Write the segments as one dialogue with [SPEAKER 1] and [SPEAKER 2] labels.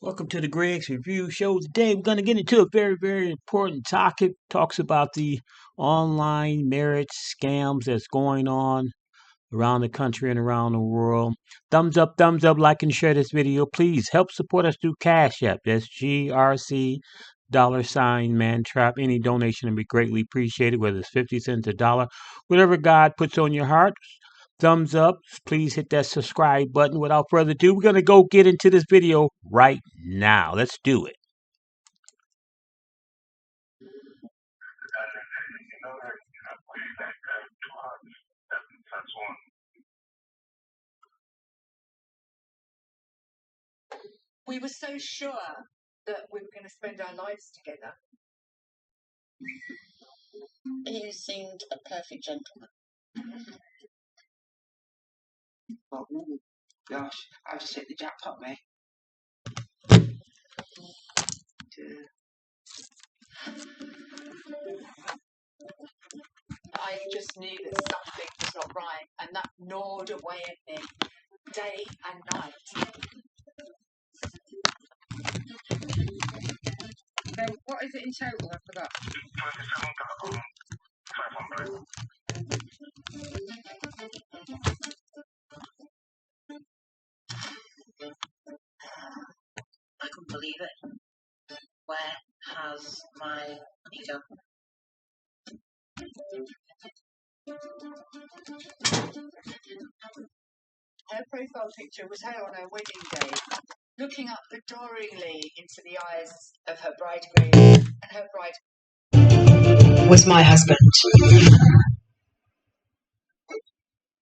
[SPEAKER 1] Welcome to the Greg's Review Show. Today we're going to get into a very, very important topic. Talks about the online marriage scams that's going on around the country and around the world. Thumbs up, like and share this video. Please help support us through Cash App. That's GRC $mantrap. Any donation will be greatly appreciated, whether it's 50 cents, a dollar, whatever God puts on your heart. Thumbs up. Please hit that subscribe button. Without further ado, we're going to go get into this video right now. Let's do it.
[SPEAKER 2] We were so sure that we were going to spend our lives together.
[SPEAKER 3] He seemed a perfect gentleman.
[SPEAKER 4] Oh, gosh, I just hit the jackpot, mate.
[SPEAKER 2] I just knew that something was not right, and that gnawed away at me day and night.
[SPEAKER 4] What is it in total? I forgot.
[SPEAKER 5] 27,500.
[SPEAKER 3] I couldn't believe it. Where has my money gone?
[SPEAKER 2] Her profile picture was her on her wedding day, looking up adoringly into the eyes of her bridegroom, and her bride
[SPEAKER 6] was my husband.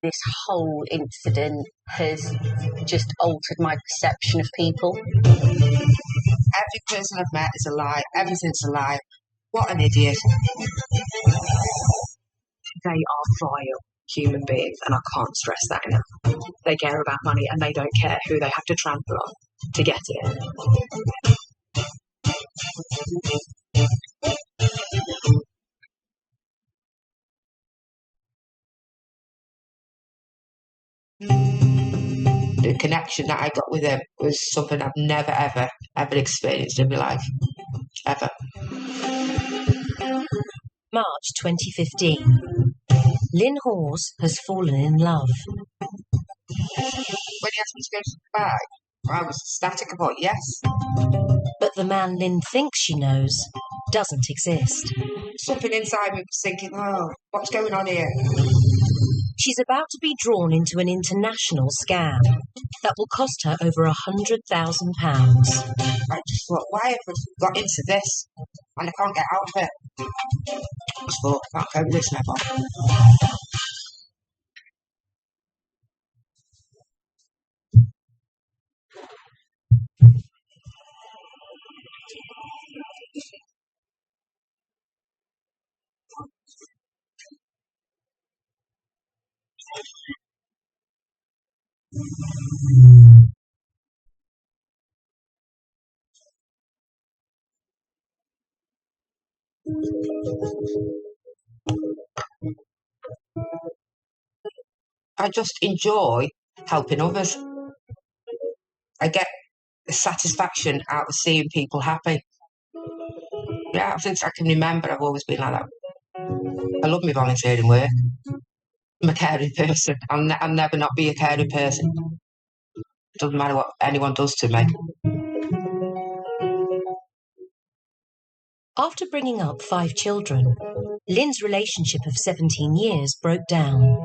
[SPEAKER 6] This whole incident has just altered my perception of people.
[SPEAKER 4] Every person I've met is a lie. Everything's a lie. What an idiot.
[SPEAKER 6] They are vile human beings, and I can't stress that enough. They care about money, and they don't care who they have to trample on to get it.
[SPEAKER 4] The connection that I got with him was something I've never, ever experienced in my life. Ever.
[SPEAKER 7] March 2015. Lynn Hawes has fallen in love.
[SPEAKER 4] When he asked me to go to the bag, I was ecstatic about yes.
[SPEAKER 7] But the man Lynn thinks she knows doesn't exist.
[SPEAKER 4] Something inside me was thinking, oh, what's going on here?
[SPEAKER 7] She's about to be drawn into an international scam that will cost her over £100,000.
[SPEAKER 4] I just thought, why have I got into this? And I can't get out of it. I just thought, I can't cope with this never. I just enjoy helping others. I get the satisfaction out of seeing people happy. Yeah, since I can remember, I've always been like that. I love my volunteering work. I'm a caring person. I'll never not be a caring person. It doesn't matter what anyone does to me.
[SPEAKER 7] After bringing up 5 children, Lynn's relationship of 17 years broke down.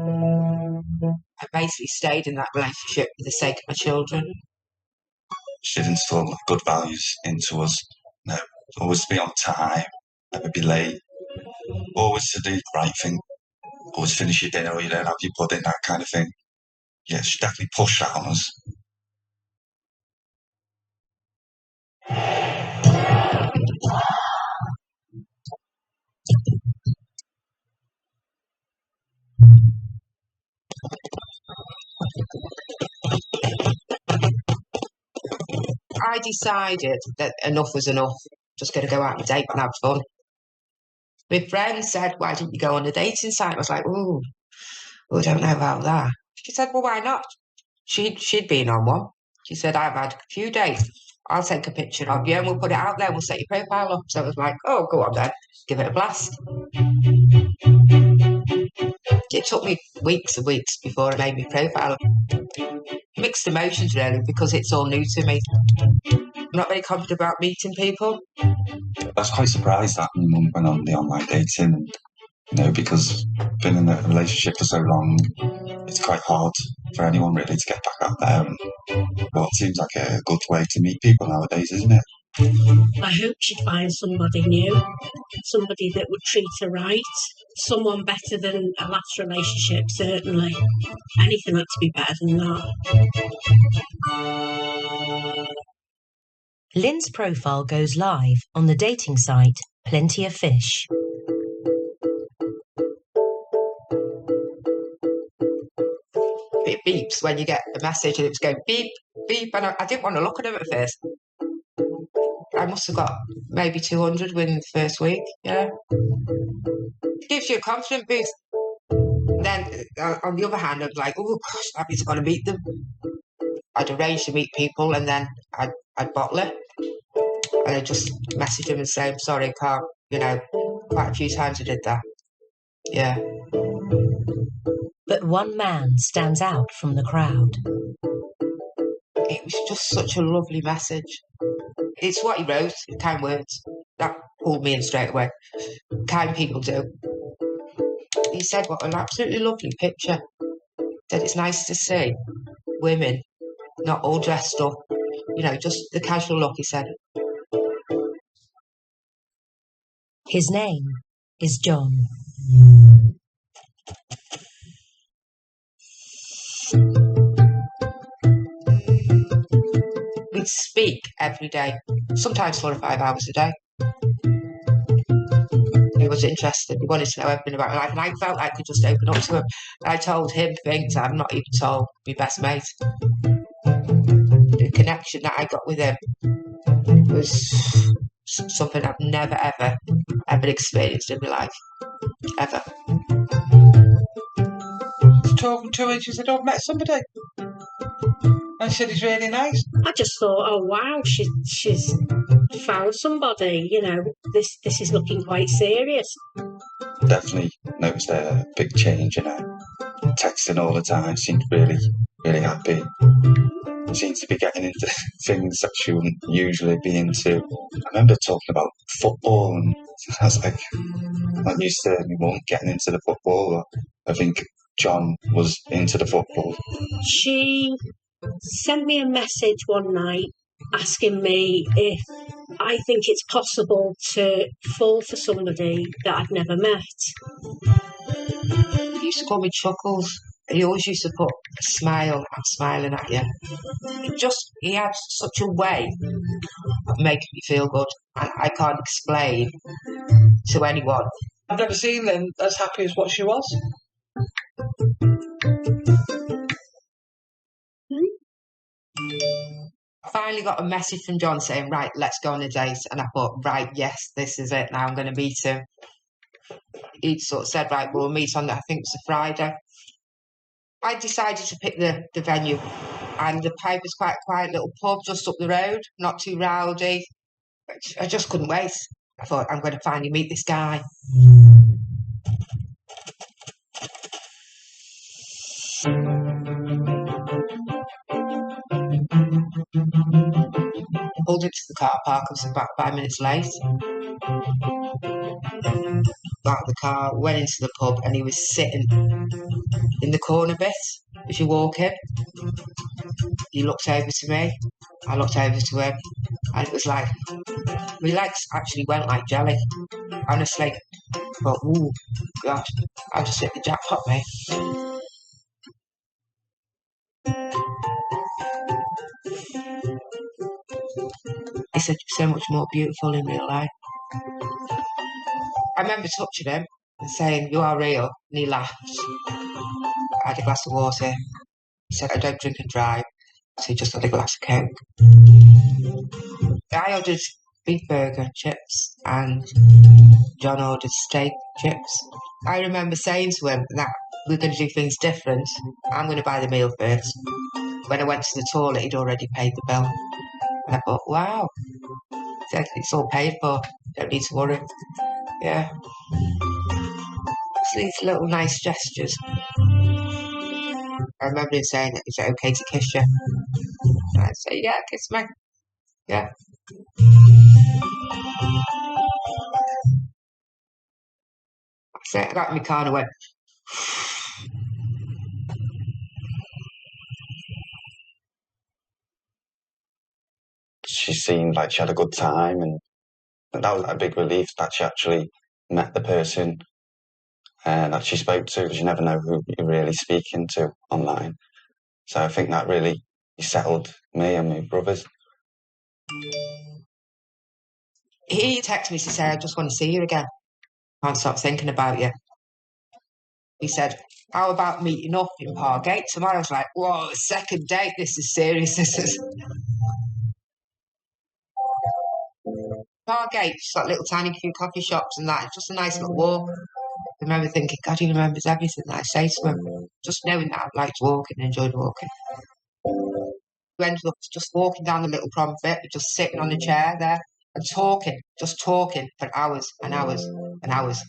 [SPEAKER 4] I basically stayed in that relationship for the sake of my children.
[SPEAKER 5] She'd instilled good values into us. You know, always be on time, never be late, always to do the right thing, always finish your dinner or you don't have your pudding, that kind of thing. Yeah, she definitely pushed that on us.
[SPEAKER 4] I decided that enough was enough. Just going to go out on a date and have fun. My friend said, why didn't you go on a dating site? I was like, ooh, I don't know about that. She said, well, why not? She'd been on one. She said, I've had a few dates I'll take a picture of you and we'll put it out there, we'll set your profile up. So it was like, oh, go on then, give it a blast. It took me weeks and weeks before I made my profile. Mixed emotions really, because it's all new to me. I'm not very confident about meeting people.
[SPEAKER 5] I was quite surprised that my mum went on the online dating, and, you know, because been in a relationship for so long, it's quite hard for anyone really to get back out there. And, well, it seems like a good way to meet people nowadays, isn't it?
[SPEAKER 8] I hope she'd find somebody new, somebody that would treat her right, someone better than a last relationship, certainly. Anything had to be better than that.
[SPEAKER 7] Lynn's profile goes live on the dating site Plenty of Fish.
[SPEAKER 4] It beeps when you get a message and it was going beep, beep, and I didn't want to look at them at first. I must have got maybe 200 within the first week, yeah. It gives you a confidence boost. Then, on the other hand, I was like, oh gosh, that means I've got to meet them. I'd arrange to meet people and then I'd bottle it. And I'd just message them and say, I'm sorry, I can't, you know, quite a few times I did that. Yeah.
[SPEAKER 7] But one man stands out from the crowd.
[SPEAKER 4] It was just such a lovely message. It's what he wrote, kind words. That pulled me in straight away. Kind people do. He said, what an absolutely lovely picture. He said, it's nice to see women not all dressed up, you know, just the casual look, he said.
[SPEAKER 7] His name is John.
[SPEAKER 4] We'd speak every day, sometimes 4 or 5 hours a day. He was interested, he wanted to know everything about my life, and I felt I could just open up to him. I told him things I've not even told my best mate. The connection that I got with him was something I've never, ever experienced in my life. Ever.
[SPEAKER 3] Talking to her, she said, I've met somebody. And she said, he's really nice.
[SPEAKER 8] I just thought, oh wow, she's found somebody, you know, this is looking quite serious.
[SPEAKER 5] Definitely noticed a big change in her. Texting all the time, seemed really, really happy. Seems to be getting into things that she wouldn't usually be into. I remember talking about football, and I was like, I'm not used to my mum getting into the football. I think John was into the football.
[SPEAKER 8] She sent me a message one night asking me if I think it's possible to fall for somebody that I've never met.
[SPEAKER 4] He used to call me Chuckles. He always used to put a smile, I'm smiling at you. He had such a way of making me feel good. I can't explain to anyone.
[SPEAKER 3] I've never seen Lynn as happy as what she was.
[SPEAKER 4] I finally got a message from John saying, right, let's go on a date. And I thought, right, yes, this is it. Now I'm going to meet him. He sort of said, right, we'll meet on, I think it was a Friday. I decided to pick the venue. And the Pipe was quite a quiet little pub just up the road, not too rowdy. I just couldn't wait. I thought, I'm going to finally meet this guy. Pulled into the car park, I was about 5 minutes late. Got out of the car, went into the pub, and he was sitting in the corner bit. If you walk in, he looked over to me, I looked over to him, and it was like, my legs actually went like jelly. Honestly, but ooh, God, I just hit the jackpot, mate. He said, you're so much more beautiful in real life. I remember touching him and saying, you are real, and he laughed. I had a glass of water. He said, I don't drink and drive, so he just had a glass of Coke. I ordered beef burger, chips, and John ordered steak, chips. I remember saying to him that we're going to do things different. I'm going to buy the meal first. When I went to the toilet, he'd already paid the bill. And I thought, wow. Said, it's all paid for. Don't need to worry. Yeah. It's these little nice gestures. I remember him saying, is it okay to kiss you? And I'd say, yeah, kiss me. Yeah. That's it. I got in my car and I went,
[SPEAKER 5] she seemed like she had a good time, and that was a big relief that she actually met the person that she spoke to, because you never know who you're really speaking to online. So I think that really settled me and my brothers.
[SPEAKER 4] he texted me to say, I just want to see you again. Can't stop thinking about you. He said, how about meeting up in Parkgate tomorrow? I was like, whoa, second date, this is serious, this is. Parkgate's got little tiny cute coffee shops and that. It's just a nice little walk. I remember thinking, God, he remembers everything that I say to him. Just knowing that I liked walking and enjoyed walking. We ended up just walking down the little prom bit, just sitting on a chair there and talking, just talking for hours and hours and hours.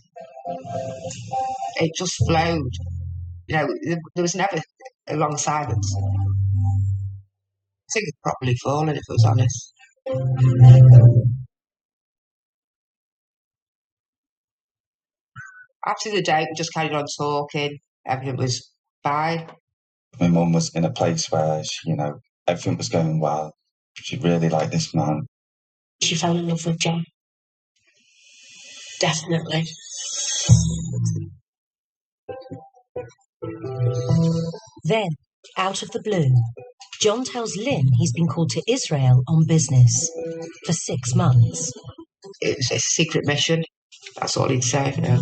[SPEAKER 4] It just flowed. You know, there was never a long silence. I think I'd probably fallen if I was honest. After the date, we just carried on talking. Everything was fine.
[SPEAKER 5] My mum was in a place where she, everything was going well. She really liked this man.
[SPEAKER 8] She fell in love with John. Definitely.
[SPEAKER 7] Then, out of the blue, John tells Lynn he's been called to Israel on business for 6 months.
[SPEAKER 4] It was a secret mission. That's all he'd say. Yeah.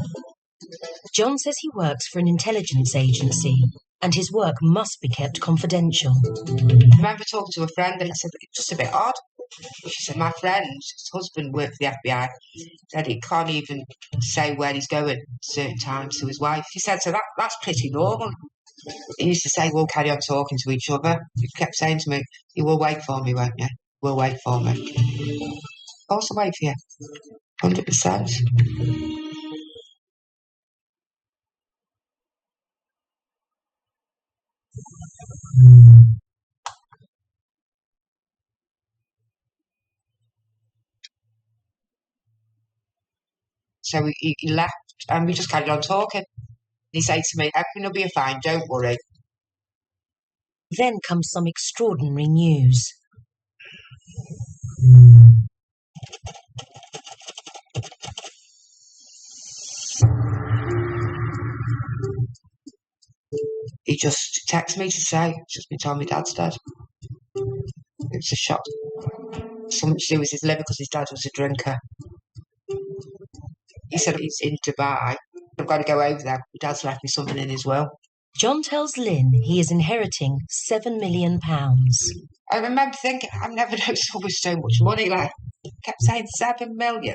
[SPEAKER 7] John says he works for an intelligence agency and his work must be kept confidential.
[SPEAKER 4] I remember talking to a friend and I said, it's just a bit odd. She said, my friend, his husband worked for the FBI, said he can't even say where he's going at certain times to his wife. He said, so that's pretty normal. He used to say, we'll carry on talking to each other. He kept saying to me, you will wait for me, won't you? Will wait for me. Of course I'll wait for you. 100%. So he left and we just carried on talking. He said to me, everything will be fine, don't worry.
[SPEAKER 7] Then comes some extraordinary news.
[SPEAKER 4] He just texted me to say, it's just been told my dad's dead. It was a shock. Something to do with his liver because his dad was a drinker. He said he's in Dubai. I've got to go over there. My dad's left me something in his will.
[SPEAKER 7] John tells Lynn he is inheriting £7 million.
[SPEAKER 4] I remember thinking, I've never known someone with so much money. Like, kept saying 7 million.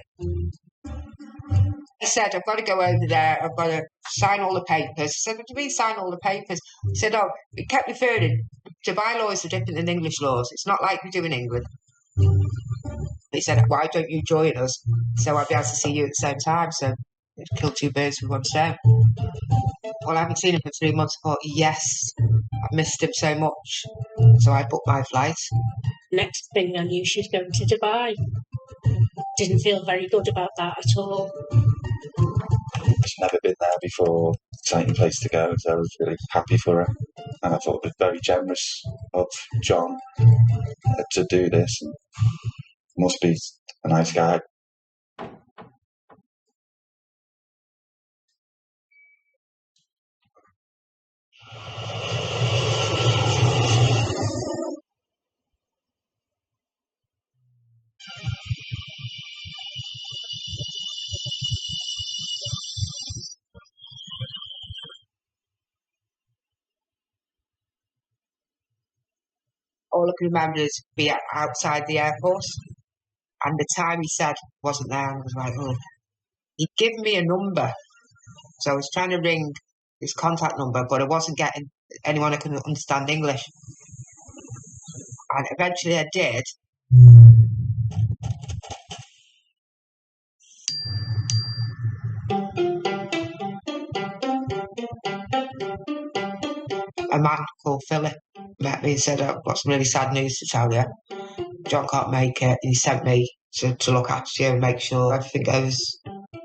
[SPEAKER 4] He said, I've got to go over there. I've got to sign all the papers. I said, what do you mean sign all the papers? He said, oh, he kept referring, Dubai laws are different than English laws. It's not like we do in England. He said, why don't you join us? So I'll be able to see you at the same time. So it'd kill 2 birds with 1 stone. Well, I haven't seen him for 3 months. I thought, yes, I've missed him so much. So I booked my flight.
[SPEAKER 8] Next thing I knew, she was going to Dubai. Didn't feel very good about that at all.
[SPEAKER 5] She's never been there before. Exciting place to go, so I was really happy for her. And I thought it was very generous of John to do this. And must be a nice guy.
[SPEAKER 4] All I can remember is being outside the airport. And the time he said wasn't there. I was like, oh. He'd given me a number. So I was trying to ring his contact number, but I wasn't getting anyone who could understand English. And eventually I did. A man called Philip met me and said, I've got some really sad news to tell you. John can't make it. He sent me to look after you and make sure everything goes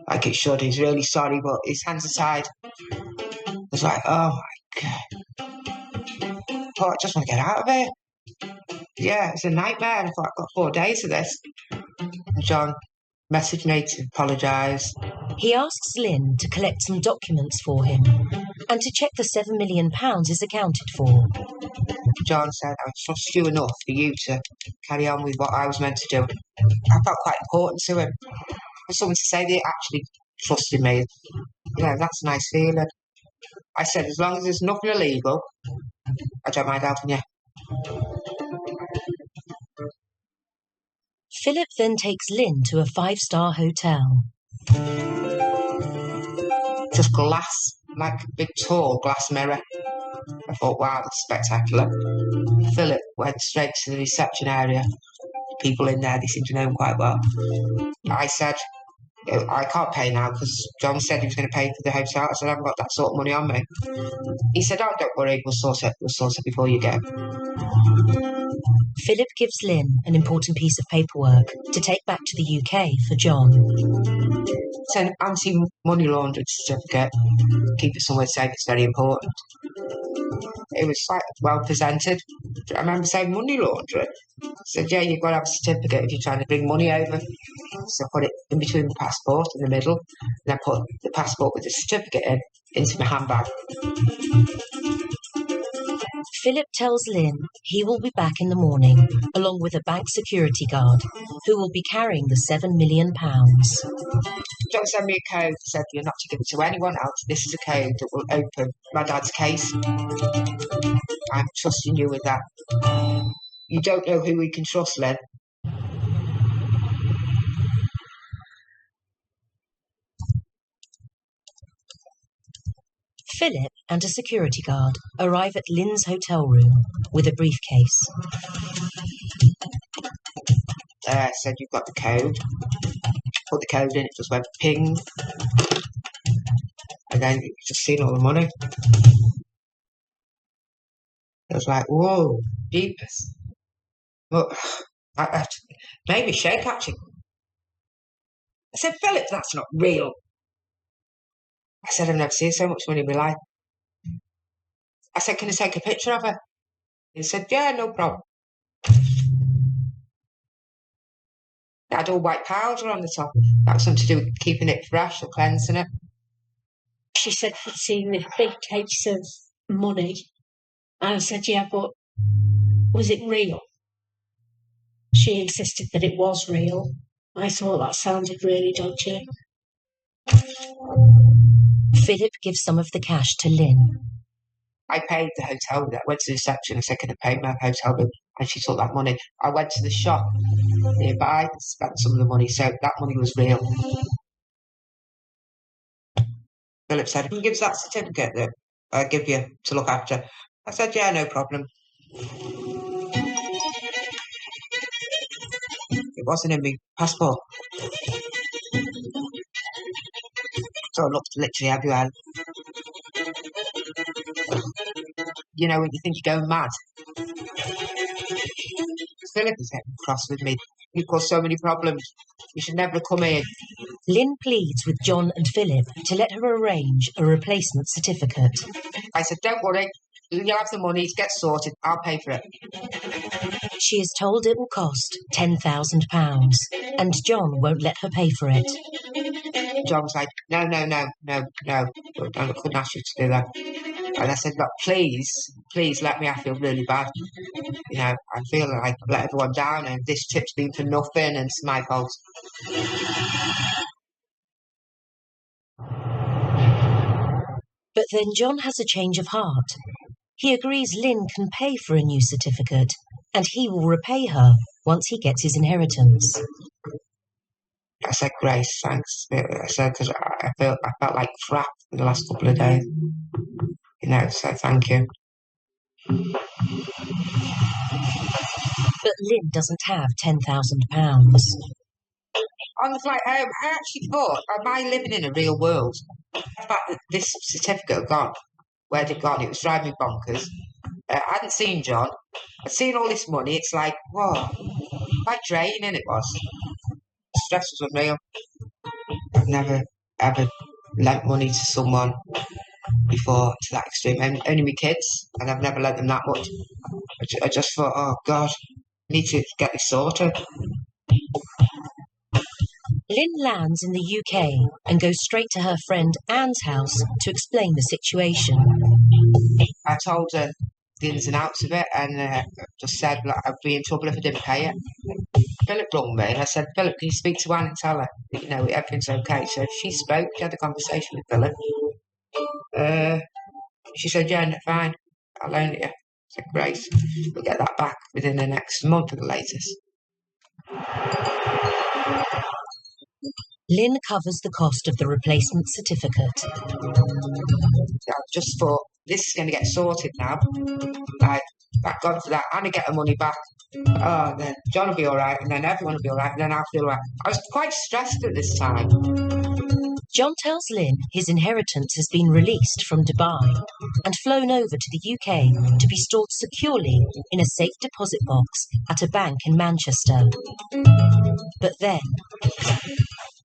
[SPEAKER 4] like it should. He's really sorry, but his hands are tied. I was like, oh my God. I thought, I just want to get out of here. Yeah, it's a nightmare. I thought, I've got 4 days of this. And John messaged me to apologise.
[SPEAKER 7] He asks Lynn to collect some documents for him and to check the £7 million is accounted for.
[SPEAKER 4] John said, I trust you enough for you to carry on with what I was meant to do. I felt quite important to him. For someone to say they actually trusted me, that's a nice feeling. I said, as long as there's nothing illegal, I don't mind helping you.
[SPEAKER 7] Philip then takes Lynn to a 5-star hotel.
[SPEAKER 4] Just glass, like a big tall glass mirror. I thought, wow, that's spectacular. Philip went straight to the reception area. The people in there, they seem to know him quite well. I said, I can't pay now because John said he was going to pay for the hotel. I said, I haven't got that sort of money on me. He said, oh, don't worry, we'll sort it before you go.
[SPEAKER 7] Philip gives Lynn an important piece of paperwork to take back to the UK for John.
[SPEAKER 4] It's an anti-money laundering certificate. Keep it somewhere safe, it's very important. It was quite well presented. I remember saying, money laundering? I said, yeah, you've got to have a certificate if you're trying to bring money over. So I put it in between the passport in the middle, and I put the passport with the certificate into my handbag.
[SPEAKER 7] Philip tells Lynn he will be back in the morning, along with a bank security guard, who will be carrying the £7 million.
[SPEAKER 4] John sent me a code, said you're not to give it to anyone else. This is a code that will open my dad's case. I'm trusting you with that. You don't know who we can trust, Lynn.
[SPEAKER 7] Philip and a security guard arrive at Lynn's hotel room with a briefcase.
[SPEAKER 4] I said, you've got the code. Put the code in, it just went ping. And then you just seen all the money. I was like, whoa, jeepers. But I made me shake, actually. I said, Philip, that's not real. I said, I've never seen so much money in my life. I said, can I take a picture of her? He said, yeah, no problem. It had all white powder on the top. That was something to do with keeping it fresh or cleansing it.
[SPEAKER 8] She said she'd seen this big case of money. And I said, yeah, but was it real? She insisted that it was real. I thought that sounded really dodgy.
[SPEAKER 7] Philip gives some of the cash to Lynn.
[SPEAKER 4] I paid the hotel with it. I went to the reception and said, can I pay my hotel bill? And she took that money. I went to the shop nearby and spent some of the money. So that money was real. Philip said, who gives that certificate that I give you to look after? I said, yeah, no problem. It wasn't in my passport. So I looked literally everywhere. You know, when you think you're going mad. Philip is getting cross with me. You caused so many problems. You should never have come here.
[SPEAKER 7] Lynn pleads with John and Philip to let her arrange a replacement certificate.
[SPEAKER 4] I said, don't worry. You'll have the money. It gets sorted. I'll pay for it.
[SPEAKER 7] She is told it will cost £10,000, and John won't let her pay for it.
[SPEAKER 4] John was like, no. I couldn't ask you to do that. And I said, look, please let me. I feel really bad. You know, I feel like I've let everyone down and this trip's been for nothing and it's my fault.
[SPEAKER 7] But then John has a change of heart. He agrees Lynn can pay for a new certificate, and he will repay her once he gets his inheritance.
[SPEAKER 4] I said, Grace, thanks. I said, because I felt like crap for the last couple of days. You know, so thank you.
[SPEAKER 7] But Lynn doesn't have £10,000.
[SPEAKER 4] I was like, I actually thought, am I living in a real world? The fact that this certificate had gone, where they'd gone, it was driving me bonkers. I hadn't seen John. I'd seen all this money. It's like, whoa, quite draining it was. The stress was unreal. I've never, ever lent money to someone before to that extreme. Only my kids, and I've never lent them that much. I just thought, oh God, I need to get this sorted.
[SPEAKER 7] Lynn lands in the UK and goes straight to her friend Anne's house to explain the situation.
[SPEAKER 4] I told her the ins and outs of it, and just said like, I'd be in trouble if I didn't pay it. Philip rung me, and I said, Philip, can you speak to Anne and tell her that, you know, everything's okay? So she spoke, she had a conversation with Philip. She said, yeah, fine, I'll loan it you. I said, great, we'll get that back within the next month at the latest.
[SPEAKER 7] Lynn covers the cost of the replacement certificate.
[SPEAKER 4] I just thought, this is going to get sorted now. Like, thank God for that. I'm going to get the money back. Oh, then John will be all right, and then everyone will be all right, and then I'll feel all right. I was quite stressed at this time.
[SPEAKER 7] John tells Lynn his inheritance has been released from Dubai and flown over to the UK to be stored securely in a safe deposit box at a bank in Manchester. But then,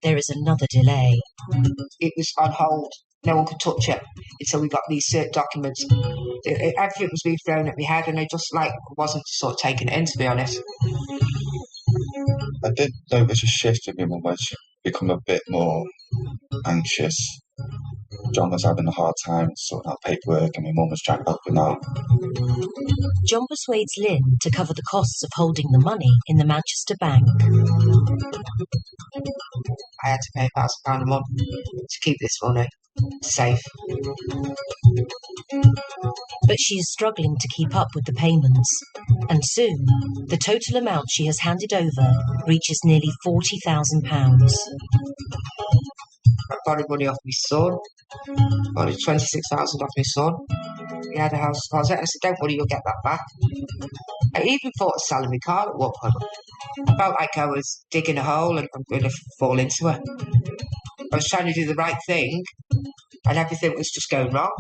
[SPEAKER 7] there is another delay.
[SPEAKER 4] It was on hold. No one could touch it until we got these documents. Everything was being thrown at my head, and I just wasn't sort of taking it in, to be honest.
[SPEAKER 5] I did notice a shift in my mum where she become a bit more anxious. John was having a hard time sorting out paperwork, and my mum was trying to help him out.
[SPEAKER 7] John persuades Lynn to cover the costs of holding the money in the Manchester bank.
[SPEAKER 4] I had to pay £1,000 a month to keep this money safe.
[SPEAKER 7] But she is struggling to keep up with the payments, and soon the total amount she has handed over reaches nearly £40,000.
[SPEAKER 4] I borrowed money off my son. I borrowed 26,000 off my son. He had a house deposit. I said, don't worry, you'll get that back. I even thought of selling my car at one point. I felt like I was digging a hole and I'm going to fall into it. I was trying to do the right thing, and everything was just going wrong.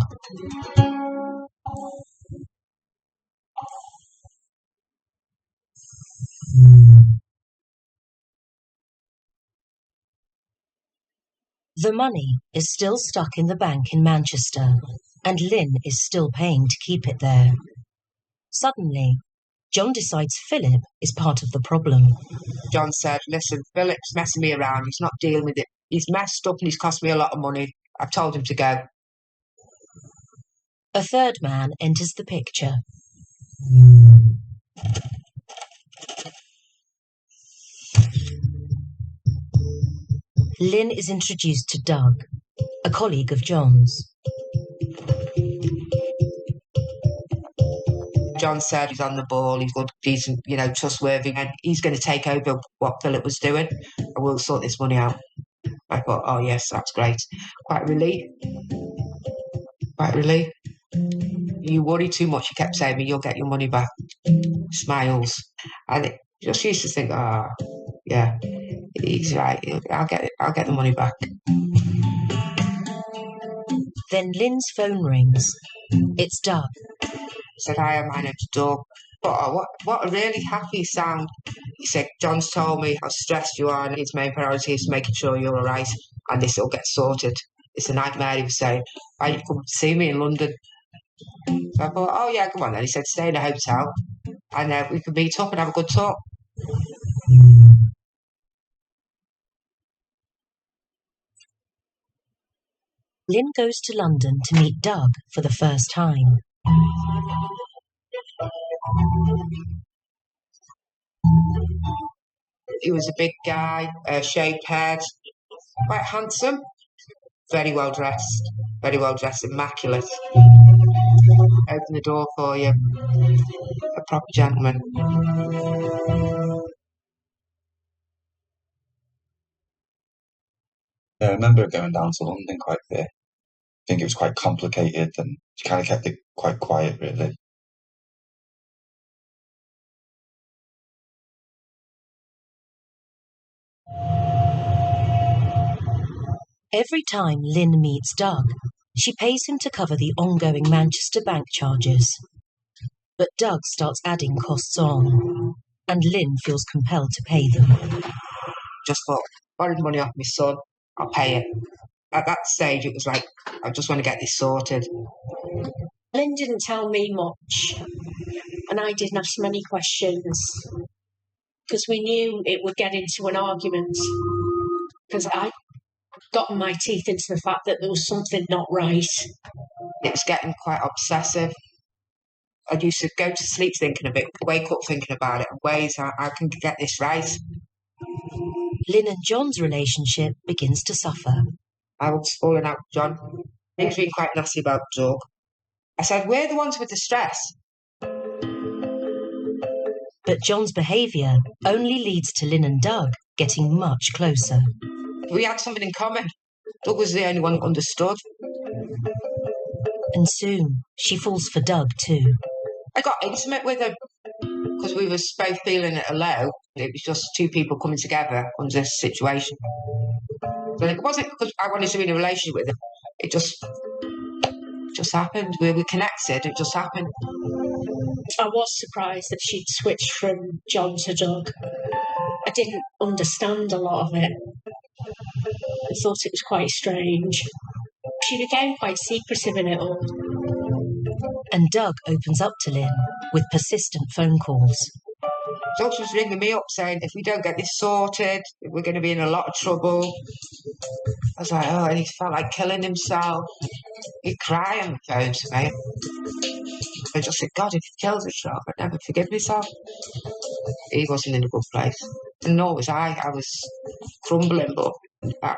[SPEAKER 7] The money is still stuck in the bank in Manchester, and Lynn is still paying to keep it there. Suddenly, John decides Philip is part of the problem.
[SPEAKER 4] John said, listen, Philip's messing me around. He's not dealing with it. He's messed up and he's cost me a lot of money. I've told him to go.
[SPEAKER 7] A third man enters the picture. Lynn is introduced to Doug, a colleague of John's.
[SPEAKER 4] John said he's on the ball, he's good, decent, trustworthy, and he's going to take over what Philip was doing, and we'll sort this money out. I thought, oh yes, that's great. Quite relieved. Quite relieved. You worry too much, he kept saying, you'll get your money back. Smiles. And it just used to think, yeah, he's right, I'll get the money back.
[SPEAKER 7] Then Lynn's phone rings. It's Doug.
[SPEAKER 4] He said, hi, my name's Doug. But what a really happy sound. He said, John's told me how stressed you are, and his main priority is making sure you're all right, and this will get sorted. It's a nightmare, he was saying. Why don't you come see me in London? So I thought, oh yeah, come on then. He said, stay in a hotel, and we can meet up and have a good talk.
[SPEAKER 7] Lynn goes to London to meet Doug for the first time.
[SPEAKER 4] He was a big guy, shaved head, quite handsome, very well dressed, immaculate. Open the door for you, a proper gentleman.
[SPEAKER 5] Yeah, I remember going down to London quite a bit. I think it was quite complicated, and she kind of kept it quite quiet, really.
[SPEAKER 7] Every time Lynn meets Doug, she pays him to cover the ongoing Manchester bank charges. But Doug starts adding costs on, and Lynn feels compelled to pay them.
[SPEAKER 4] Just thought, borrowed money off my son, I'll pay it. At that stage, it was like, I just want to get this sorted.
[SPEAKER 8] Lynn didn't tell me much, and I didn't ask many questions because we knew it would get into an argument. Because I'd gotten my teeth into the fact that there was something not right.
[SPEAKER 4] It was getting quite obsessive. I used to go to sleep thinking of it, wake up thinking about it, and ways I can get this right.
[SPEAKER 7] Lynn and John's relationship begins to suffer.
[SPEAKER 4] I was falling out with John. He was being quite nasty about Doug. I said, we're the ones with the stress.
[SPEAKER 7] But John's behaviour only leads to Lynn and Doug getting much closer.
[SPEAKER 4] We had something in common. Doug was the only one that understood.
[SPEAKER 7] And soon, she falls for Doug too.
[SPEAKER 4] I got intimate with him because we were both feeling it low. It was just two people coming together under this situation. So it wasn't because I wanted to be in a relationship with him. It just happened. We were connected. It just happened.
[SPEAKER 8] I was surprised that she'd switched from John to Doug. I didn't understand a lot of it. I thought it was quite strange. She became quite secretive in it all.
[SPEAKER 7] And Doug opens up to Lynn with persistent phone calls.
[SPEAKER 4] Doug was ringing me up saying, if we don't get this sorted, we're going to be in a lot of trouble. I was like, oh, and he felt like killing himself. He'd cry on the phone to me. I just said, God, if he kills himself, I'd never forgive myself. He wasn't in a good place. And nor was I. I was crumbling, but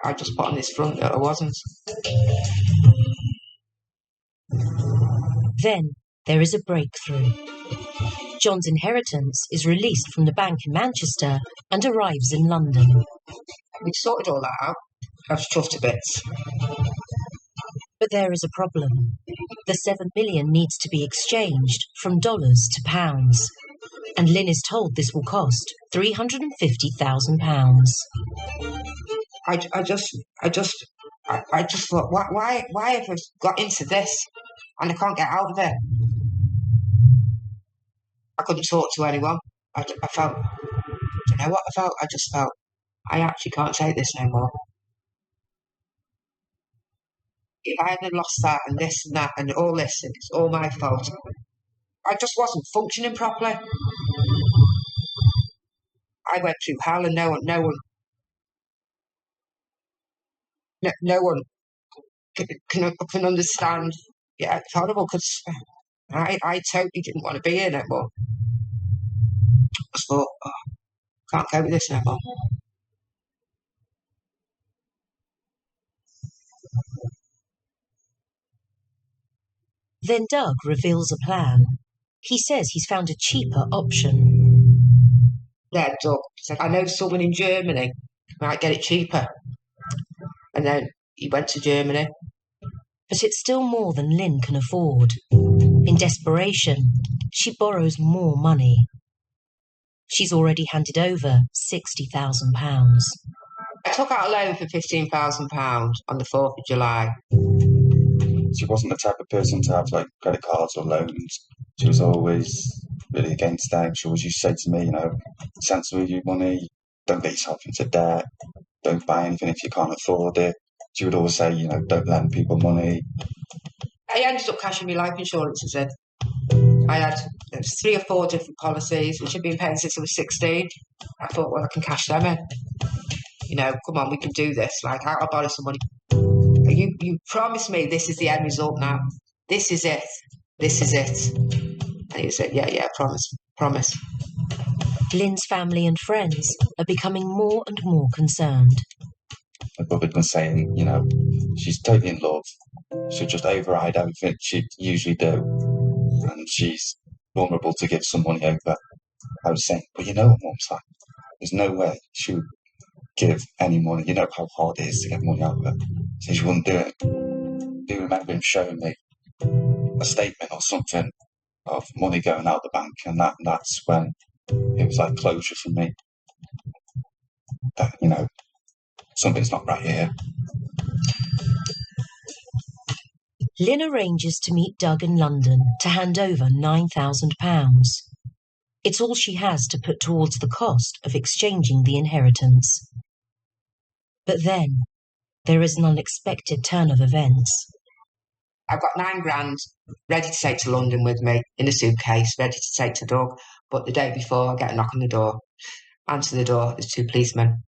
[SPEAKER 4] I just put on this front that I wasn't.
[SPEAKER 7] Then there is a breakthrough. John's inheritance is released from the bank in Manchester and arrives in London.
[SPEAKER 4] We sorted all that out. I was chuffed to bits.
[SPEAKER 7] But there is a problem. The 7 million needs to be exchanged from dollars to pounds. And Lynn is told this will cost £350,000.
[SPEAKER 4] I just thought, why have I got into this and I can't get out of it? I couldn't talk to anyone. I felt, you know what I felt? I just felt, I actually can't take this no more. If I hadn't lost that and this and that and all this, it's all my fault. I just wasn't functioning properly. I went through hell and no one can understand. Yeah, it's horrible because I totally didn't want to be in it, but I just thought, oh, can't go with this no more.
[SPEAKER 7] Then Doug reveals a plan. He says he's found a cheaper option.
[SPEAKER 4] Yeah, Doug said, I know someone in Germany might get it cheaper. And then he went to Germany.
[SPEAKER 7] But it's still more than Lynn can afford. In desperation, she borrows more money. She's already handed over £60,000.
[SPEAKER 4] I took out a loan for £15,000 on the 4th of July.
[SPEAKER 5] She wasn't the type of person to have like credit cards or loans. She was always really against them. She always used to say to me, you know, sensible with your money, don't get yourself into debt, don't buy anything if you can't afford it. She would always say, you know, don't lend people money.
[SPEAKER 4] I ended up cashing my life insurance instead. I had 3 or 4 different policies, which I've been paying since I was 16. I thought, well, I can cash them in. You know, come on, we can do this. Like, I'll borrow some money. You promised me this is the end result now. This is it. This is it. And he said, yeah, promise.
[SPEAKER 7] Lynn's family and friends are becoming more and more concerned.
[SPEAKER 5] My brother was saying, you know, she's totally in love. She'll just override everything she'd usually do. And she's vulnerable to give some money over. I was saying, well, you know what Mum's like. There's no way she would give any money. You know how hard it is to get money out of her. So she wouldn't do it. I do remember him showing me a statement or something of money going out of the bank, and that's when it was like closure for me. That, you know, something's not right here.
[SPEAKER 7] Lynn arranges to meet Doug in London to hand over £9,000. It's all she has to put towards the cost of exchanging the inheritance. But then, there is an unexpected turn of events.
[SPEAKER 4] I've got £9,000 ready to take to London with me in a suitcase, ready to take to Doug. But the day before, I get a knock on the door. Answer the door, there's 2 policemen.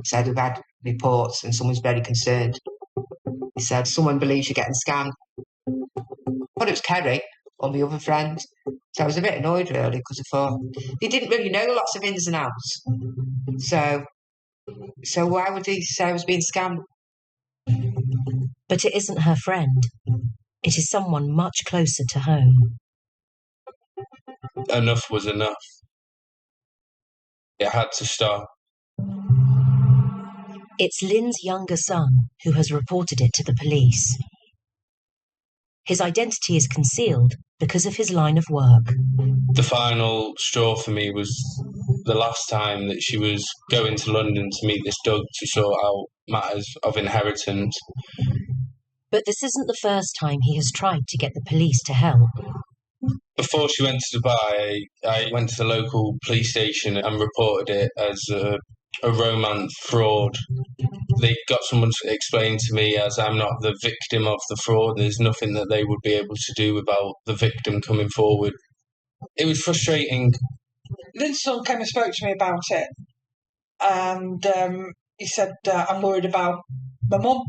[SPEAKER 4] Said we've had reports and someone's very concerned. He said, someone believes you're getting scammed. But it was Kerry, or my other friend. So I was a bit annoyed really, because I thought, they didn't really know lots of ins and outs. So why would he say I was being scammed?
[SPEAKER 7] But it isn't her friend. It is someone much closer to home.
[SPEAKER 9] Enough was enough. It had to stop.
[SPEAKER 7] It's Lynn's younger son who has reported it to the police. His identity is concealed because of his line of work.
[SPEAKER 9] The final straw for me was the last time that she was going to London to meet this Doug to sort out matters of inheritance.
[SPEAKER 7] But this isn't the first time he has tried to get the police to help.
[SPEAKER 9] Before she went to Dubai, I went to the local police station and reported it as a romance fraud. They got someone to explain to me as I'm not the victim of the fraud. There's nothing that they would be able to do without the victim coming forward. It was frustrating.
[SPEAKER 3] Lynn's son came and spoke to me about it, and he said, I'm worried about my mum.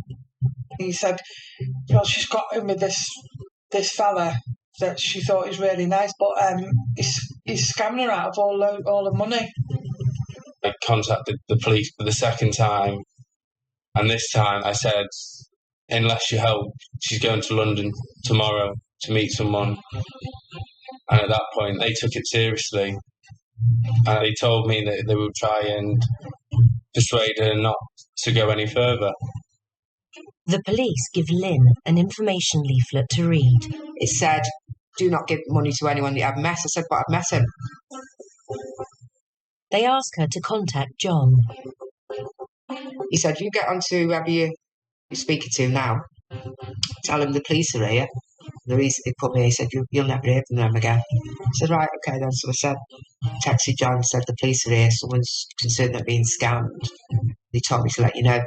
[SPEAKER 3] He said, well, she's got in with this fella that she thought is really nice, but he's scamming her out of all the money.
[SPEAKER 9] I contacted the police for the second time, and this time I said, unless you help, she's going to London tomorrow to meet someone. And at that point, they took it seriously. And they told me that they would try and persuade her not to go any further.
[SPEAKER 7] The police give Lynn an information leaflet to read.
[SPEAKER 4] It said, do not give money to anyone you haven't met. I said, but I've met him.
[SPEAKER 7] They ask her to contact John.
[SPEAKER 4] He said, you get on to whoever you're speaking to now. Tell him the police are here. He put me, he said, you'll never hear from them again. I said, right, okay then. So I said, texted John and said, the police are here. Someone's concerned they're being scammed. He told me to let you know.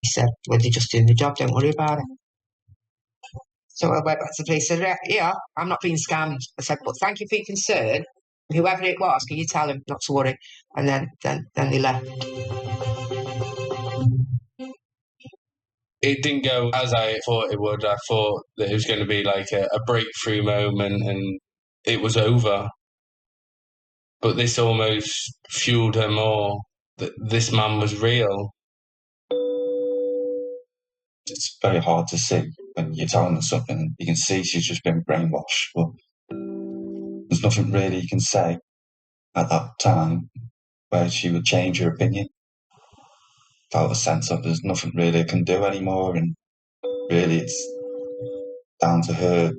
[SPEAKER 4] He said, well, they're just doing the job, don't worry about it. So I went back to the police and said, yeah, I'm not being scammed. I said, but thank you for your concern. Whoever it was, can you tell him not to worry? And then they left.
[SPEAKER 9] It didn't go as I thought it would. I thought that it was going to be like a breakthrough moment and it was over. But this almost fueled her more, that this man was real.
[SPEAKER 5] It's very hard to see when you're telling her something. You can see she's just been brainwashed, but there's nothing really you can say at that time where she would change her opinion. Without a sense of there's nothing really I can do anymore, and really it's down to her.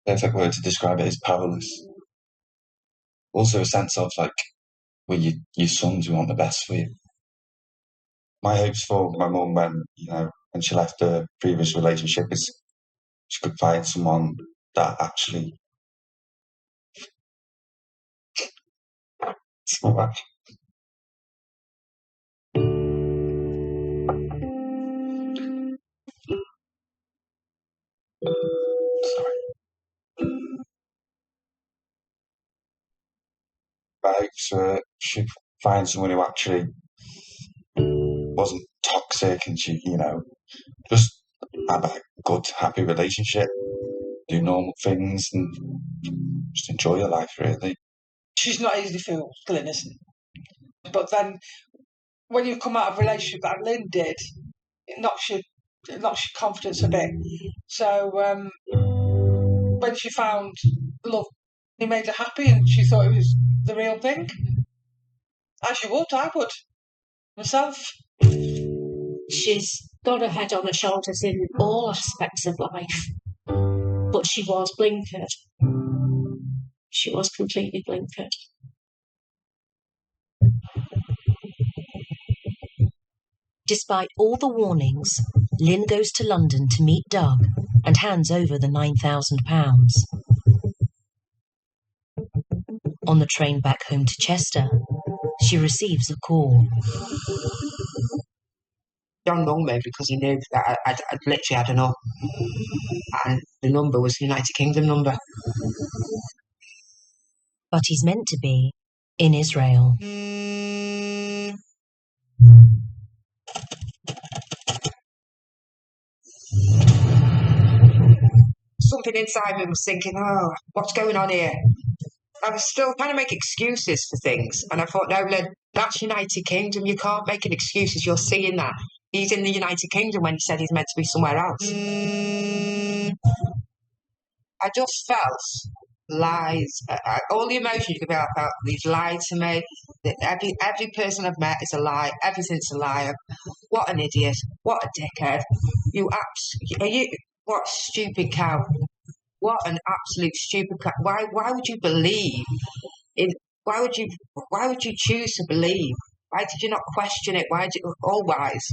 [SPEAKER 5] Perfect word to describe it is powerless. Also a sense of like, well, your sons who want the best for you. My hopes for my mum when she left her previous relationship is she could find someone that actually my hopes she find someone who actually wasn't toxic and she, just have a good, happy relationship, do normal things and just enjoy your life, really.
[SPEAKER 3] She's not easily fooled, Lynn isn't. But then, when you come out of a relationship that Lynn did, it knocks your confidence a bit. So, when she found love, he made her happy and she thought it was the real thing. As you would, I would. Myself.
[SPEAKER 8] She's got her head on her shoulders in all aspects of life, but she was blinkered. She was completely blinkered.
[SPEAKER 7] Despite all the warnings, Lynn goes to London to meet Doug and hands over the £9,000. On the train back home to Chester, she receives a call.
[SPEAKER 4] John rung me because he knew that I'd literally had enough. And the number was the United Kingdom number.
[SPEAKER 7] But he's meant to be in Israel.
[SPEAKER 4] Something inside me was thinking, oh, what's going on here? I was still trying to make excuses for things. And I thought, no, Lynn, that's United Kingdom. You can't make an excuses. You're seeing that. He's in the United Kingdom when he said he's meant to be somewhere else. I just felt lies. All the emotions you could feel, I felt he's lied to me. Every person I've met is a lie. Everything's a liar. What an idiot. What a dickhead. What a stupid cow. What an absolute stupid cow. Why would you believe in, why would you choose to believe? Why did you not question it? Why did you, all wise.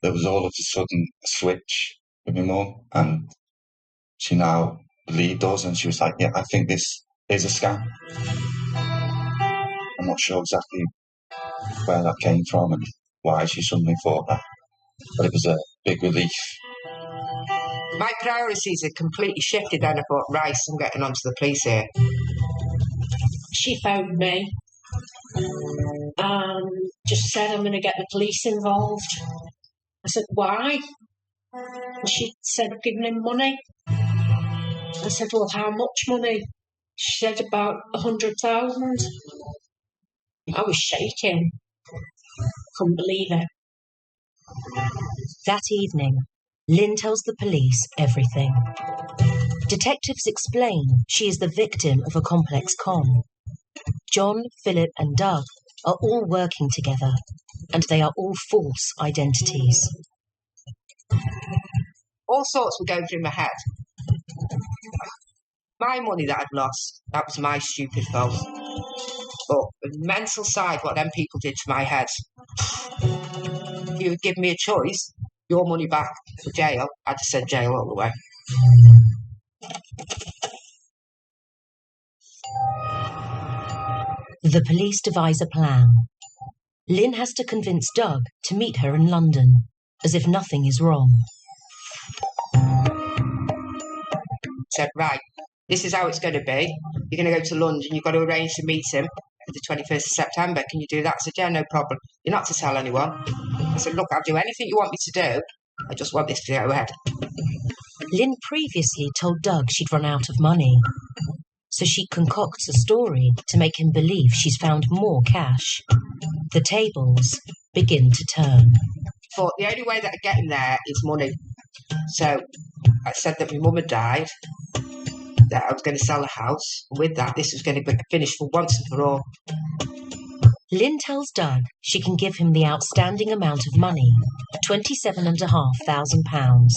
[SPEAKER 5] There was all of a sudden a switch with my mum, and she now believed us, and she was like, yeah, I think this is a scam. I'm not sure exactly where that came from and why she suddenly thought that, but it was a big relief.
[SPEAKER 4] My priorities had completely shifted then. I thought, right, I'm getting onto the police here.
[SPEAKER 8] She phoned me and just said, I'm going to get the police involved. I said, why? And she said, I've given him money. I said, well, how much money? She said, about 100,000. I was shaking. Couldn't believe it.
[SPEAKER 7] That evening, Lynn tells the police everything. Detectives explain she is the victim of a complex con. John, Philip and Doug are all working together, and they are all false identities.
[SPEAKER 4] All sorts were going through my head. My money that I'd lost, that was my stupid fault. But the mental side, what them people did to my head, if you would give me a choice, your money back for jail, I'd have said jail all the way.
[SPEAKER 7] The police devise a plan. Lynn has to convince Doug to meet her in London, as if nothing is wrong.
[SPEAKER 4] Said, right, this is how it's going to be. You're going to go to London, you've got to arrange to meet him for the 21st of September. Can you do that? I said, yeah, no problem. You're not to tell anyone. I said, look, I'll do anything you want me to do. I just want this to go ahead.
[SPEAKER 7] Lynn previously told Doug she'd run out of money, so she concocts a story to make him believe she's found more cash. The tables begin to turn.
[SPEAKER 4] But the only way that I get him there is money. So I said that my mum had died, that I was going to sell the house. With that, this was going to be finished for once and for all.
[SPEAKER 7] Lynn tells Doug she can give him the outstanding amount of money, £27,500.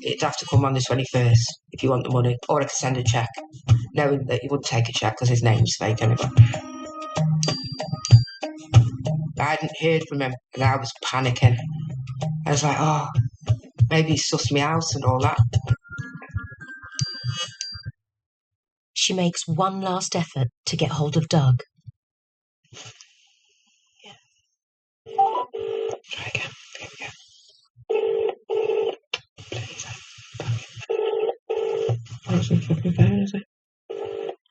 [SPEAKER 4] It'd have to come on the 21st if you want the money, or I could send a cheque, knowing that he wouldn't take a cheque because his name's fake anyway. I hadn't heard from him, and I was panicking. I was like, oh, maybe he sussed me out and all that.
[SPEAKER 7] She makes one last effort to get hold of Doug.
[SPEAKER 4] Try again.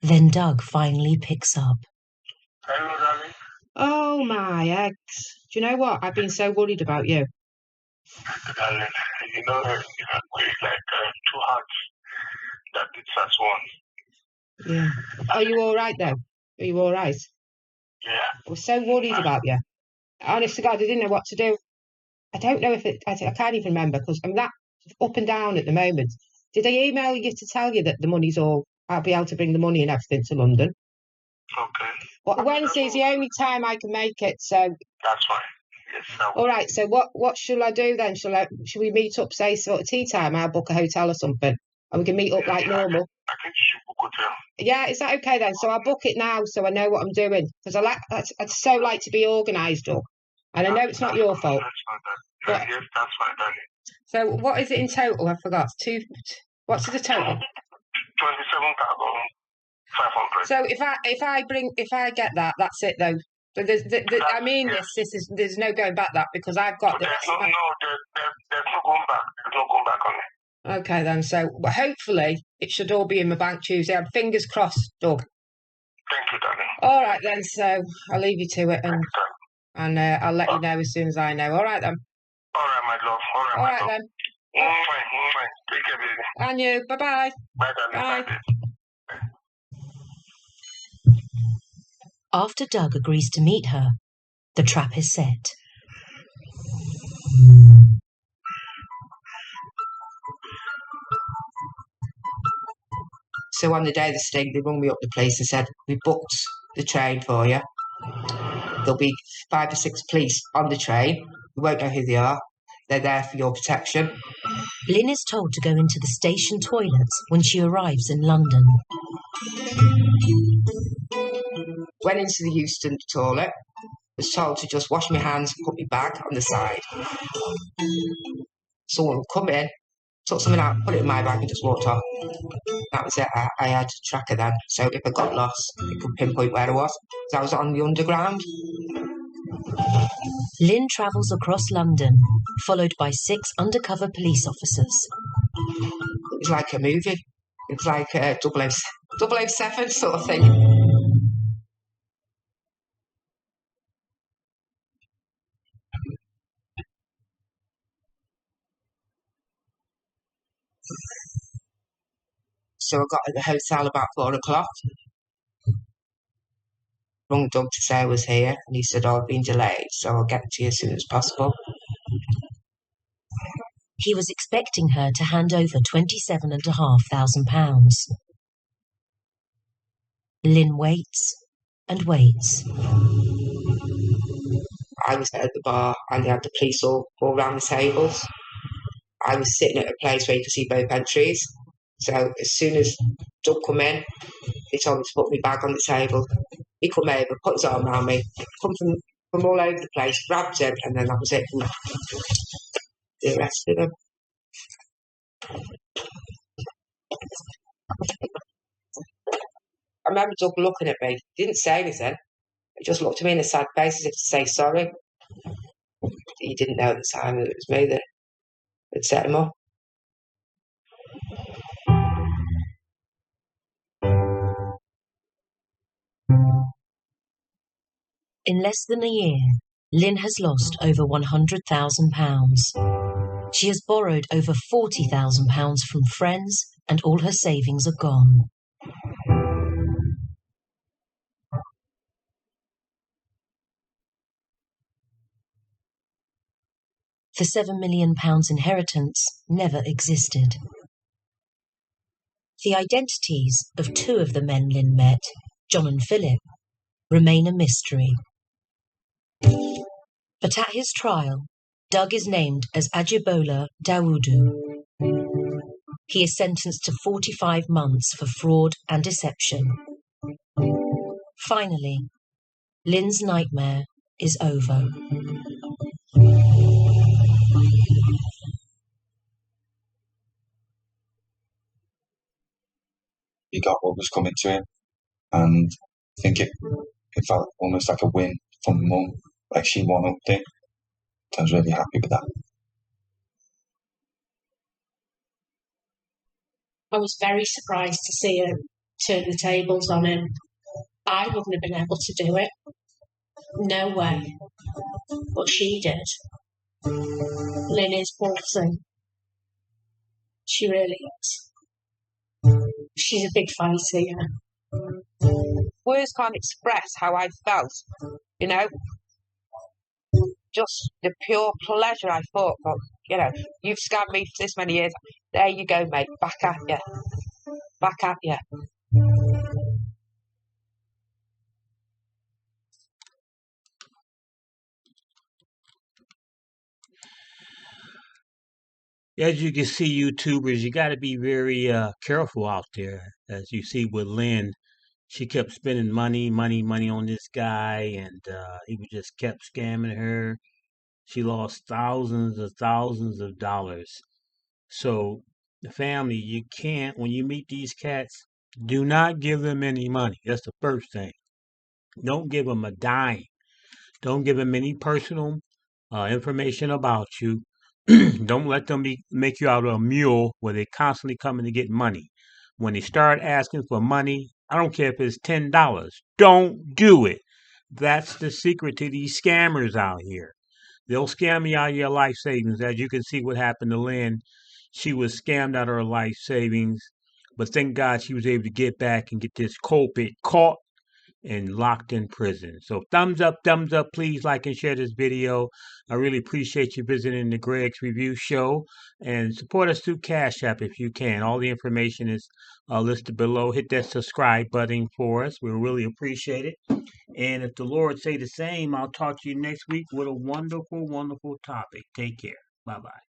[SPEAKER 7] Then Doug finally picks up.
[SPEAKER 10] Hello, darling.
[SPEAKER 4] Oh, my eggs. Do you know what? I've been so worried about you.
[SPEAKER 10] Darling, you know, we're like two hearts that beats as one.
[SPEAKER 4] Yeah. Are you all right, though? Are you all right?
[SPEAKER 10] Yeah.
[SPEAKER 4] I was so worried about you. Honest to God, I didn't know what to do. I don't know if I can't even remember because I'm that up and down at the moment. Did I email you to tell you that the money's all, I'll be able to bring the money and everything to London?
[SPEAKER 10] Okay.
[SPEAKER 11] Well, Wednesday's the only time I can make it, so.
[SPEAKER 10] That's fine. Yes, I will.
[SPEAKER 11] All right, so what shall I do then? Shall we meet up, say, sort of tea time? I'll book a hotel or something, and we can meet up like normal.
[SPEAKER 10] I think you should book hotel.
[SPEAKER 11] Yeah, is that okay then? So I'll book it now, so I know what I'm doing, because I'd so like to be organised, Doug. And I know it's not your fault.
[SPEAKER 10] That's fine, then. Yes, that's fine, darling.
[SPEAKER 11] So what is it in total? I forgot. What's the total?
[SPEAKER 10] 27,500.
[SPEAKER 11] So if I get that, that's it though. So there's no going back that because I've got
[SPEAKER 10] there's no going back. There's no going back on it.
[SPEAKER 11] Okay then. So hopefully it should all be in my bank Tuesday. I'm fingers crossed, Doug.
[SPEAKER 10] Thank you, darling.
[SPEAKER 11] All right then. So I'll leave you to it, and I'll let you know as soon as I know. All right then.
[SPEAKER 10] All right, my love. All right
[SPEAKER 11] then.
[SPEAKER 10] Fine. Take care, baby.
[SPEAKER 11] And you. Bye-bye.
[SPEAKER 10] Bye, darling.
[SPEAKER 11] Bye.
[SPEAKER 7] After Doug agrees to meet her, the trap is set.
[SPEAKER 4] So on the day of the sting, they rung me up the police and said, we booked the train for you. There'll be 5 or 6 police on the train. We won't know who they are. They're there for your protection.
[SPEAKER 7] Lynn is told to go into the station toilets when she arrives in London.
[SPEAKER 4] Went into the Euston toilet. Was told to just wash my hands and put my bag on the side. Someone would come in, took something out, put it in my bag and just walked off. That was it. I had a tracker then, so if I got lost, it could pinpoint where I was. So I was on the underground.
[SPEAKER 7] Lynn travels across London, followed by 6 undercover police officers.
[SPEAKER 4] It was like a movie. It was like a 007 sort of thing. So I got at the hotel about 4 o'clock. Rung Doug to say I was here, and he said, I've been delayed, so I'll get to you as soon as possible.
[SPEAKER 7] He was expecting her to hand over £27,500. Lynn waits and waits.
[SPEAKER 4] I was at the bar, and they had the police all around the tables. I was sitting at a place where you could see both entries. So as soon as Doug come in, he told me to put my bag on the table. He come over, put his arm around me, come from all over the place, grabbed him, and then that was it. They arrested him. I remember Doug looking at me. He didn't say anything. He just looked at me in a sad face as if to say sorry. He didn't know at the time that it was me that had set him up.
[SPEAKER 7] In less than a year, Lynn has lost over £100,000. She has borrowed over £40,000 from friends, and all her savings are gone. The £7 million inheritance never existed. The identities of 2 of the men Lynn met, John and Philip, remain a mystery. But at his trial, Doug is named as Ajibola Dawudu. He is sentenced to 45 months for fraud and deception. Finally, Lynn's nightmare is over.
[SPEAKER 5] He got what was coming to him, and I think it felt almost like a win from Mum, like she one-upped him. I was really happy with that.
[SPEAKER 8] I was very surprised to see her turn the tables on him. I wouldn't have been able to do it. No way. But she did. Lynn is ballsy. She really is. She's a big fighter, yeah.
[SPEAKER 4] Words can't express how I felt, you know. Just the pure pleasure I thought, well, you know, you've scammed me for this many years. There you go, mate. Back at you. Back at you.
[SPEAKER 1] as you can see, YouTubers, you got to be very careful out there. As you see with Lynn, she kept spending money on this guy, and he was just kept scamming her. She lost thousands of dollars. So, the family, you can't, when you meet these cats, do not give them any money. That's the first thing. Don't give them a dime. Don't give them any personal information about you. Don't let them make you out of a mule where they're constantly coming to get money. When they start asking for money, I don't care if it's $10. Don't do it. That's the secret to these scammers out here. They'll scam you out of your life savings. As you can see what happened to Lynn. She was scammed out of her life savings. But thank God she was able to get back and get this culprit caught and locked in prison. So thumbs up, please like and share this video. I really appreciate you visiting the Greg's Review Show, and support us through Cash App if you can. All the information is listed below. Hit that subscribe button for us. We really appreciate it. And if the Lord say the same, I'll talk to you next week with a wonderful, wonderful topic. Take care. Bye-bye.